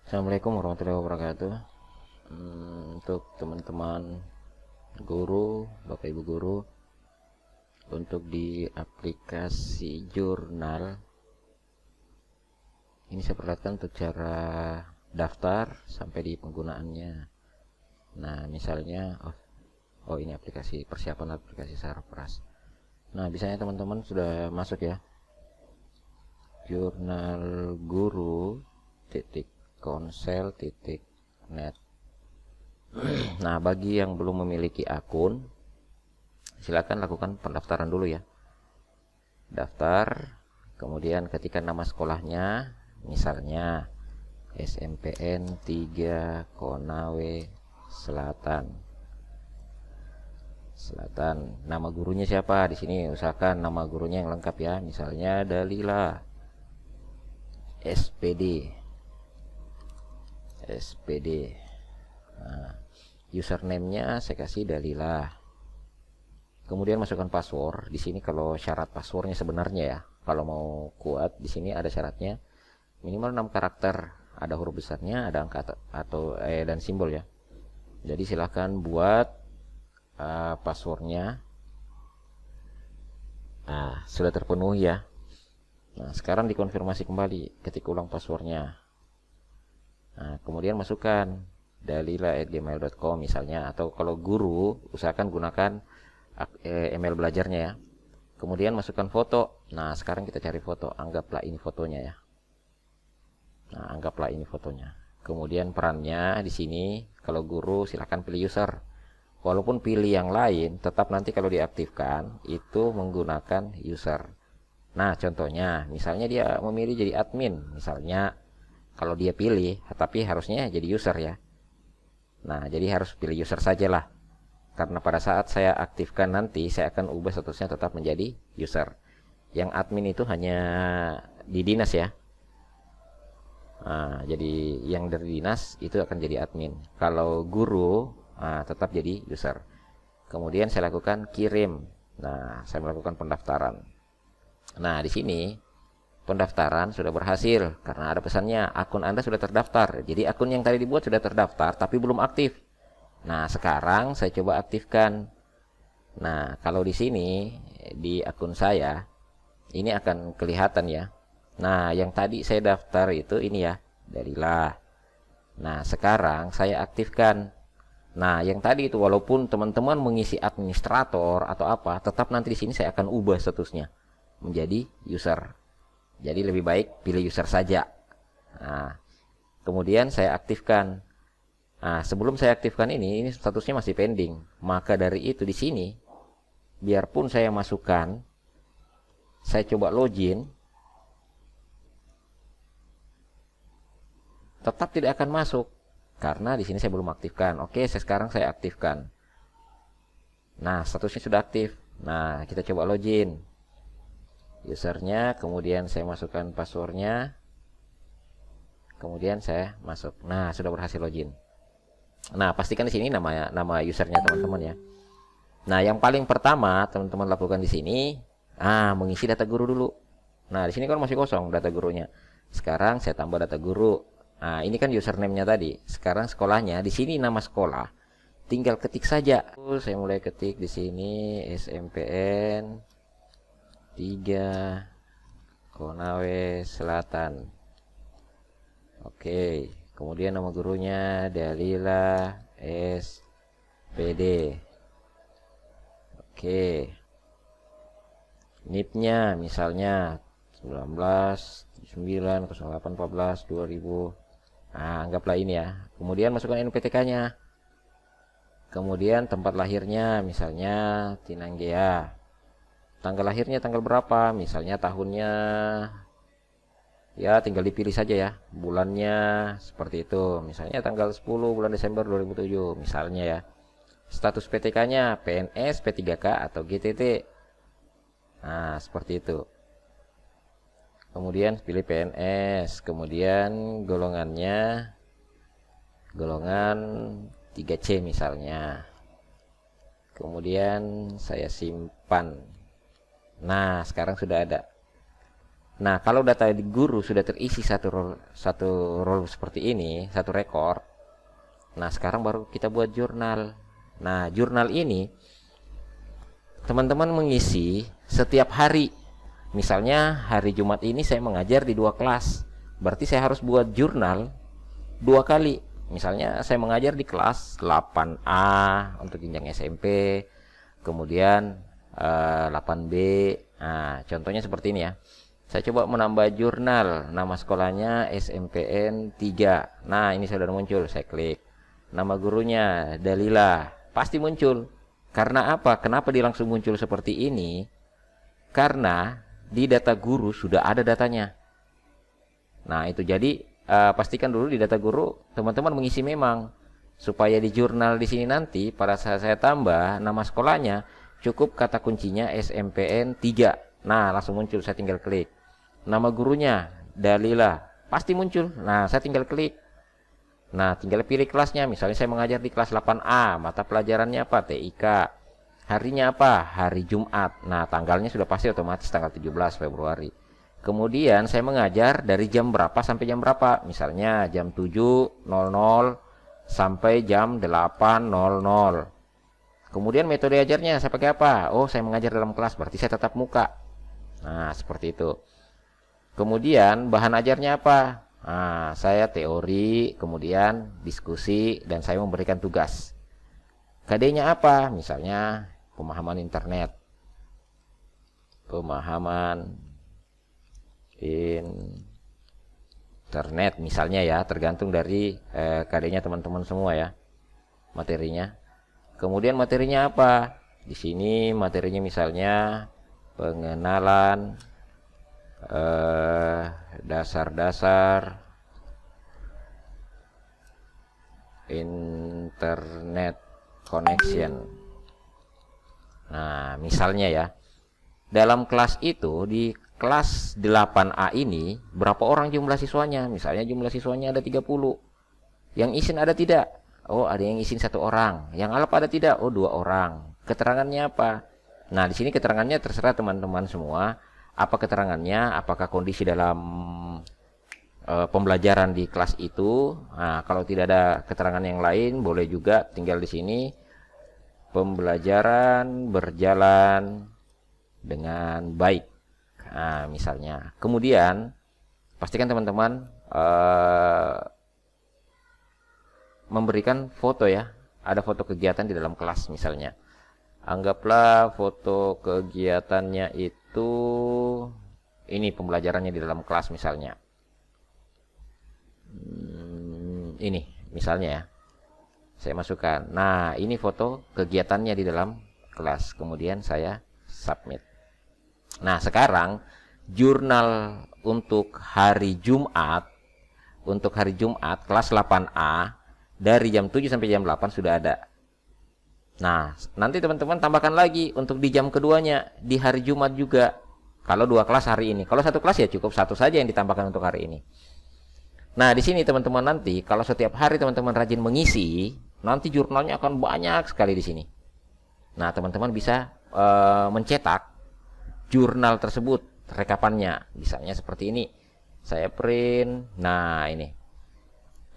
Assalamualaikum warahmatullahi wabarakatuh. Untuk teman-teman guru, Bapak Ibu guru, untuk di aplikasi jurnal ini saya perlihatkan untuk cara daftar sampai di penggunaannya. Nah, misalnya ini aplikasi persiapan aplikasi Sarpras. Nah, biasanya teman-teman sudah masuk ya. Jurnal guru konsel.net. Nah, bagi yang belum memiliki akun, silakan lakukan pendaftaran dulu ya. Daftar, kemudian ketikkan nama sekolahnya, misalnya SMPN 3 Konawe Selatan. Nama gurunya siapa? Di sini usahakan nama gurunya yang lengkap ya, misalnya Dalila SPD. Nah, username-nya saya kasih Dalila. Kemudian masukkan password. Di sini kalau syarat passwordnya sebenarnya ya, kalau mau kuat di sini ada syaratnya minimal 6 karakter, ada huruf besarnya, ada angka atau dan simbol ya. Jadi silahkan buat passwordnya. Nah, sudah terpenuhi ya. Nah, sekarang dikonfirmasi kembali, ketik ulang passwordnya. Nah, kemudian masukkan dalila@gmail.com misalnya, atau kalau guru usahakan gunakan email belajarnya ya. Kemudian masukkan foto. Nah, sekarang kita cari foto. Anggaplah ini fotonya ya. Nah, anggaplah ini fotonya. Kemudian perannya di sini, kalau guru silakan pilih user. Walaupun pilih yang lain, tetap nanti kalau diaktifkan itu menggunakan user. Nah, contohnya, misalnya dia memilih jadi admin, misalnya kalau dia pilih, tapi harusnya jadi user ya. Nah, jadi harus pilih user sajalah. Karena pada saat saya aktifkan nanti, saya akan ubah statusnya tetap menjadi user. Yang admin itu hanya di dinas ya. Nah, jadi yang dari dinas itu akan jadi admin. Kalau guru, tetap jadi user. Kemudian saya lakukan kirim. Nah, saya melakukan pendaftaran. Nah, di sini pendaftaran sudah berhasil karena ada pesannya akun Anda sudah terdaftar. Jadi akun yang tadi dibuat sudah terdaftar tapi belum aktif. Nah, sekarang saya coba aktifkan. Nah, kalau di sini di akun saya ini akan kelihatan ya. Nah, yang tadi saya daftar itu ini ya, Dalila. Nah, sekarang saya aktifkan. Nah, yang tadi itu walaupun teman-teman mengisi administrator atau apa, tetap nanti di sini saya akan ubah statusnya menjadi user. Jadi lebih baik pilih user saja. Nah, kemudian saya aktifkan. Nah, sebelum saya aktifkan ini statusnya masih pending. Maka dari itu di sini, biarpun saya masukkan, saya coba login, tetap tidak akan masuk karena di sini saya belum aktifkan. Oke, sekarang saya aktifkan. Nah, statusnya sudah aktif. Nah, kita coba login. Usernya, kemudian saya masukkan passwordnya, kemudian saya masuk. Nah, sudah berhasil login. Nah, pastikan di sini nama usernya teman-teman ya. Nah, yang paling pertama teman-teman lakukan di sini, mengisi data guru dulu. Nah, di sini kan masih kosong data gurunya. Sekarang saya tambah data guru. Nah, ini kan username-nya tadi. Sekarang sekolahnya, di sini nama sekolah. Tinggal ketik saja. Saya mulai ketik di sini SMPN 3 Konawe Selatan. Oke, kemudian nama gurunya Dalila SPD. Oke, NIP-nya misalnya 19/9/08/14/2000. Anggaplah ini ya. Kemudian masukkan NPTK-nya. Kemudian tempat lahirnya misalnya Tinanggea. Tanggal lahirnya tanggal berapa? Misalnya tahunnya ya tinggal dipilih saja ya. Bulannya seperti itu. Misalnya tanggal 10 bulan Desember 2007 misalnya ya. Status PTK-nya PNS, P3K atau GTT. Nah, seperti itu. Kemudian pilih PNS, kemudian golongannya golongan 3C misalnya. Kemudian saya simpan. Nah, sekarang sudah ada. Nah, kalau data di guru sudah terisi satu role seperti ini, satu rekor. Nah, sekarang baru kita buat jurnal. Nah, jurnal ini teman-teman mengisi setiap hari. Misalnya hari Jumat ini saya mengajar di 2 kelas. Berarti saya harus buat jurnal 2 kali. Misalnya saya mengajar di kelas 8A untuk jenjang SMP, kemudian 8B. Nah, contohnya seperti ini ya. Saya coba menambah jurnal, nama sekolahnya SMPN 3. Nah, ini sudah muncul, saya klik. Nama gurunya Dalila, pasti muncul. Karena apa? Kenapa dia langsung muncul seperti ini? Karena di data guru sudah ada datanya. Nah, itu jadi pastikan dulu di data guru teman-teman mengisi memang, supaya di jurnal di sini nanti pada saat saya tambah nama sekolahnya cukup kata kuncinya SMPN 3. Nah, langsung muncul, saya tinggal klik. Nama gurunya Dalila, pasti muncul. Nah, saya tinggal klik. Nah, tinggal pilih kelasnya. Misalnya saya mengajar di kelas 8A, mata pelajarannya apa? TIK. Harinya apa? Hari Jumat. Nah, tanggalnya sudah pasti otomatis tanggal 17 Februari. Kemudian saya mengajar dari jam berapa sampai jam berapa. Misalnya jam 7.00 sampai jam 8.00. Kemudian metode ajarnya saya pakai apa? Oh, saya mengajar dalam kelas, berarti saya tatap muka. Nah, seperti itu. Kemudian bahan ajarnya apa? Nah, saya teori, kemudian diskusi, dan saya memberikan tugas. KD-nya apa? Misalnya pemahaman internet. Pemahaman internet misalnya ya, tergantung dari KD-nya teman-teman semua ya, materinya. Kemudian materinya apa? Di sini materinya misalnya pengenalan dasar-dasar internet connection. Nah, misalnya ya, dalam kelas itu, di kelas 8A ini berapa orang jumlah siswanya? Misalnya jumlah siswanya ada 30. Yang izin ada tidak? Oh, ada yang izin 1 orang. Yang alap ada tidak? Oh, 2 orang. Keterangannya apa? Nah, di sini keterangannya terserah teman-teman semua. Apa keterangannya? Apakah kondisi dalam pembelajaran di kelas itu? Nah, kalau tidak ada keterangan yang lain, boleh juga tinggal di sini. Pembelajaran berjalan dengan baik. Nah, misalnya. Kemudian pastikan teman-teman memberikan foto ya. Ada foto kegiatan di dalam kelas misalnya. Anggaplah foto kegiatannya itu ini, pembelajarannya di dalam kelas misalnya. Ini misalnya ya. Saya masukkan. Nah, ini foto kegiatannya di dalam kelas. Kemudian saya submit. Nah, sekarang jurnal untuk hari Jumat, kelas 8A dari jam 7 sampai jam 8 sudah ada. Nah, nanti teman-teman tambahkan lagi untuk di jam keduanya, di hari Jumat juga. Kalau 2 kelas hari ini. Kalau 1 kelas ya cukup 1 saja yang ditambahkan untuk hari ini. Nah, di sini teman-teman nanti kalau setiap hari teman-teman rajin mengisi, nanti jurnalnya akan banyak sekali di sini. Nah, teman-teman bisa mencetak jurnal tersebut, rekapannya. Misalnya seperti ini. Saya print. Nah, ini.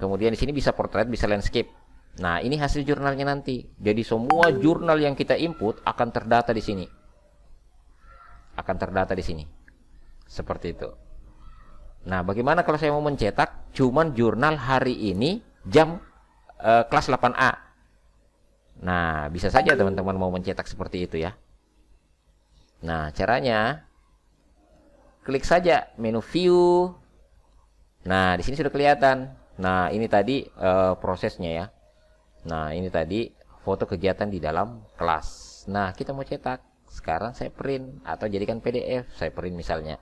Kemudian di sini bisa portrait, bisa landscape. Nah, ini hasil jurnalnya nanti. Jadi semua jurnal yang kita input akan terdata di sini. Seperti itu. Nah, bagaimana kalau saya mau mencetak cuman jurnal hari ini jam kelas 8A? Nah, bisa saja teman-teman mau mencetak seperti itu ya. Nah, caranya klik saja menu view. Nah, di sini sudah kelihatan. Nah, ini tadi prosesnya ya. Nah, ini tadi foto kegiatan di dalam kelas. Nah, kita mau cetak. Sekarang saya print atau jadikan PDF. Saya print misalnya.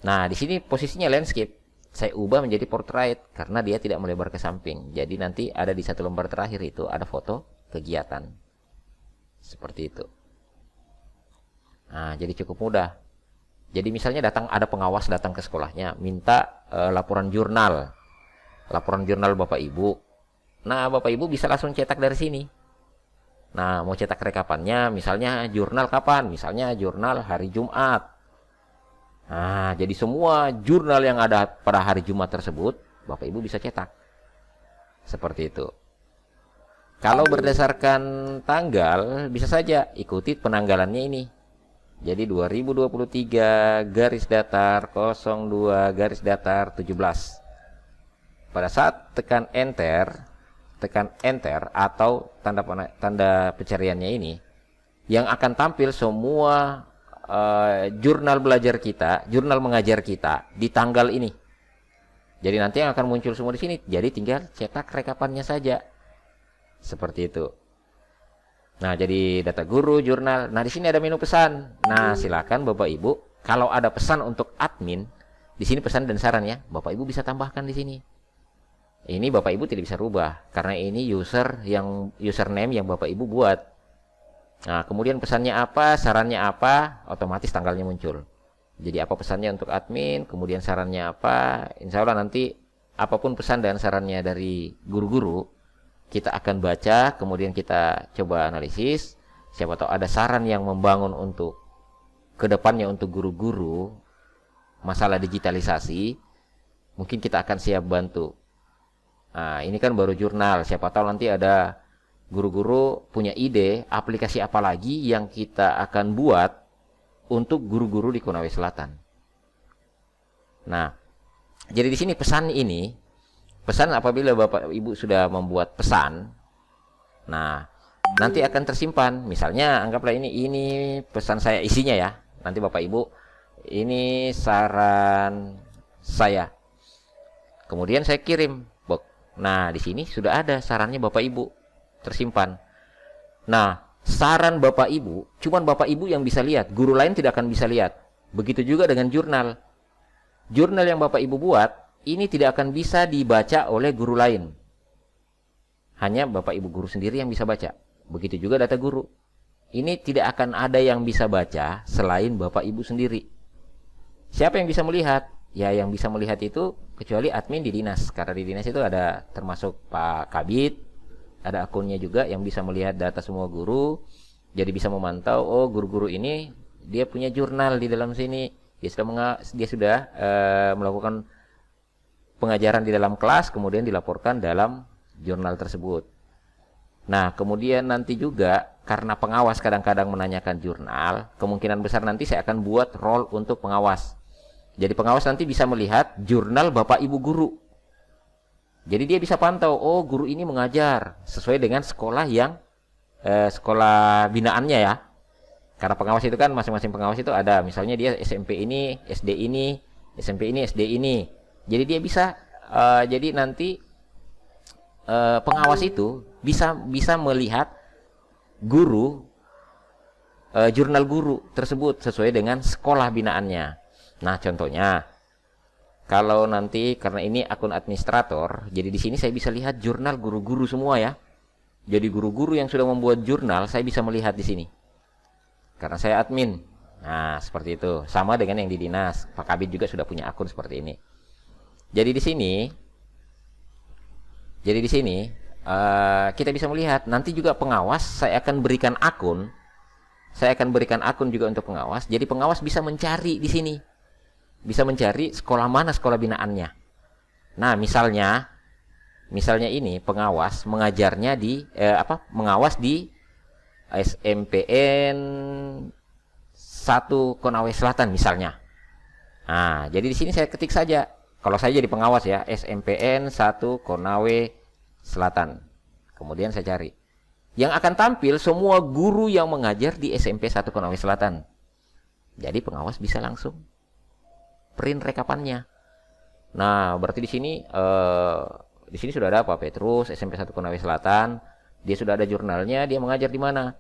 Nah, di sini posisinya landscape. Saya ubah menjadi portrait karena dia tidak melebar ke samping. Jadi nanti ada di 1 lembar terakhir itu ada foto kegiatan. Seperti itu. Nah, jadi cukup mudah. Jadi misalnya ada pengawas datang ke sekolahnya, minta laporan jurnal Bapak Ibu. Nah, Bapak Ibu bisa langsung cetak dari sini. Nah, mau cetak rekapannya, misalnya jurnal kapan? Misalnya jurnal hari Jumat. Nah, jadi semua jurnal yang ada pada hari Jumat tersebut, Bapak Ibu bisa cetak. Seperti itu. Kalau berdasarkan tanggal, bisa saja ikuti penanggalannya ini. Jadi 2023 garis datar 02 garis datar 17. Pada saat tekan enter atau tanda pencariannya ini, yang akan tampil semua jurnal belajar kita, jurnal mengajar kita di tanggal ini. Jadi nanti yang akan muncul semua di sini. Jadi tinggal cetak rekapannya saja. Seperti itu. Nah, jadi data guru, jurnal. Nah, di sini ada menu pesan. Nah, silakan Bapak Ibu, kalau ada pesan untuk admin, di sini pesan dan saran ya, Bapak Ibu bisa tambahkan di sini. Ini Bapak Ibu tidak bisa rubah karena ini username yang Bapak Ibu buat. Nah, kemudian pesannya apa, sarannya apa, otomatis tanggalnya muncul. Jadi apa pesannya untuk admin, kemudian sarannya apa, insya Allah nanti apapun pesan dan sarannya dari guru-guru, kita akan baca, kemudian kita coba analisis. Siapa tahu ada saran yang membangun untuk kedepannya untuk guru-guru, masalah digitalisasi, mungkin kita akan siap bantu. Nah, ini kan baru jurnal, siapa tahu nanti ada guru-guru punya ide aplikasi apa lagi yang kita akan buat untuk guru-guru di Konawe Selatan. Nah, jadi di sini pesan ini, pesan apabila Bapak Ibu sudah membuat pesan, nah nanti akan tersimpan. Misalnya anggaplah ini pesan saya isinya ya. Nanti Bapak Ibu, ini saran saya. Kemudian saya kirim. Nah, di sini sudah ada sarannya Bapak Ibu tersimpan. Nah, saran Bapak Ibu, cuman Bapak Ibu yang bisa lihat, guru lain tidak akan bisa lihat. Begitu juga dengan jurnal. Jurnal yang Bapak Ibu buat, ini tidak akan bisa dibaca oleh guru lain. Hanya Bapak Ibu guru sendiri yang bisa baca. Begitu juga data guru. Ini tidak akan ada yang bisa baca selain Bapak Ibu sendiri. Siapa yang bisa melihat? Ya, yang bisa melihat itu kecuali admin di dinas. Karena di dinas itu ada termasuk Pak Kabid, ada akunnya juga yang bisa melihat data semua guru. Jadi bisa memantau, oh guru-guru ini dia punya jurnal di dalam sini. Dia sudah melakukan pengajaran di dalam kelas, kemudian dilaporkan dalam jurnal tersebut. Nah, kemudian nanti juga karena pengawas kadang-kadang menanyakan jurnal, kemungkinan besar nanti saya akan buat role untuk pengawas. Jadi pengawas nanti bisa melihat jurnal Bapak Ibu guru. Jadi dia bisa pantau, oh guru ini mengajar sesuai dengan sekolah yang sekolah binaannya ya. Karena pengawas itu kan masing-masing pengawas itu ada, misalnya dia SMP ini, SD ini, SMP ini, SD ini. Jadi dia bisa jadi nanti pengawas itu bisa melihat guru jurnal guru tersebut sesuai dengan sekolah binaannya. Nah, contohnya kalau nanti karena ini akun administrator, jadi di sini saya bisa lihat jurnal guru-guru semua ya. Jadi guru-guru yang sudah membuat jurnal saya bisa melihat di sini. Karena saya admin. Nah, seperti itu. Sama dengan yang di dinas. Pak Kabid juga sudah punya akun seperti ini. Jadi di sini kita bisa melihat nanti juga pengawas saya akan berikan akun. Saya akan berikan akun juga untuk pengawas. Jadi pengawas bisa mencari di sini. Bisa mencari sekolah mana sekolah binaannya. Nah, misalnya ini pengawas mengajarnya di mengawas di SMPN 1 Konawe Selatan misalnya. Nah, jadi di sini saya ketik saja. Kalau saya jadi pengawas ya, SMPN 1 Konawe Selatan. Kemudian saya cari. Yang akan tampil semua guru yang mengajar di SMP 1 Konawe Selatan. Jadi pengawas bisa langsung print rekapannya. Nah, berarti di sini sudah ada Pak Petrus SMP 1 Konawe Selatan. Dia sudah ada jurnalnya, dia mengajar di mana?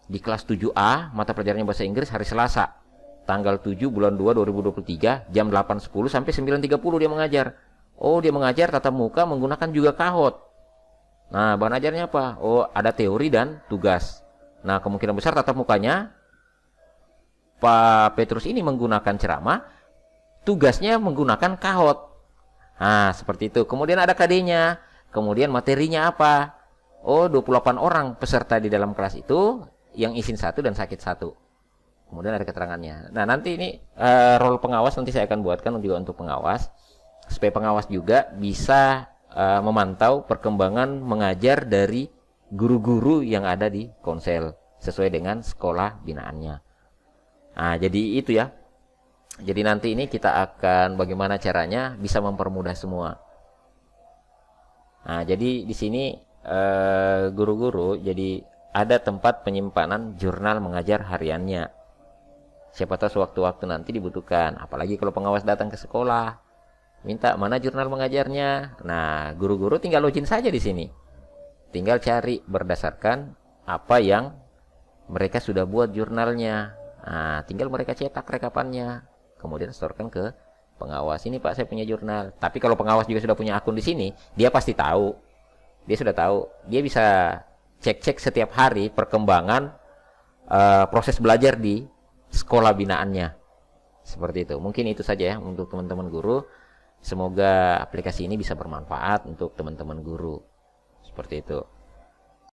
Di kelas 7A, mata pelajarannya bahasa Inggris hari Selasa. Tanggal 7 bulan 2 2023 jam 8.10 sampai 9.30 dia mengajar. Oh, dia mengajar tatap muka menggunakan juga Kahoot. Nah, bahan ajarnya apa? Oh, ada teori dan tugas. Nah, kemungkinan besar tatap mukanya Pak Petrus ini menggunakan ceramah, tugasnya menggunakan Kahoot. Nah, seperti itu. Kemudian ada KD-nya. Kemudian materinya apa? Oh, 28 orang peserta di dalam kelas itu, yang izin 1 dan sakit 1. Kemudian ada keterangannya. Nah, nanti ini role pengawas nanti saya akan buatkan juga untuk pengawas, supaya pengawas juga bisa memantau perkembangan mengajar dari guru-guru yang ada di Konsel sesuai dengan sekolah binaannya. Nah, jadi itu ya. Jadi nanti ini kita akan bagaimana caranya bisa mempermudah semua. Nah, jadi di sini guru-guru jadi ada tempat penyimpanan jurnal mengajar hariannya. Siapa tahu sewaktu-waktu nanti dibutuhkan. Apalagi kalau pengawas datang ke sekolah, minta mana jurnal mengajarnya. Nah, guru-guru tinggal login saja di sini. Tinggal cari berdasarkan apa yang mereka sudah buat jurnalnya. Nah, tinggal mereka cetak rekapannya. Kemudian storekan ke pengawas. Ini Pak, saya punya jurnal. Tapi kalau pengawas juga sudah punya akun di sini, dia pasti tahu. Dia sudah tahu. Dia bisa cek-cek setiap hari perkembangan proses belajar di sekolah binaannya. Seperti itu. Mungkin itu saja ya untuk teman-teman guru. Semoga aplikasi ini bisa bermanfaat untuk teman-teman guru. Seperti itu.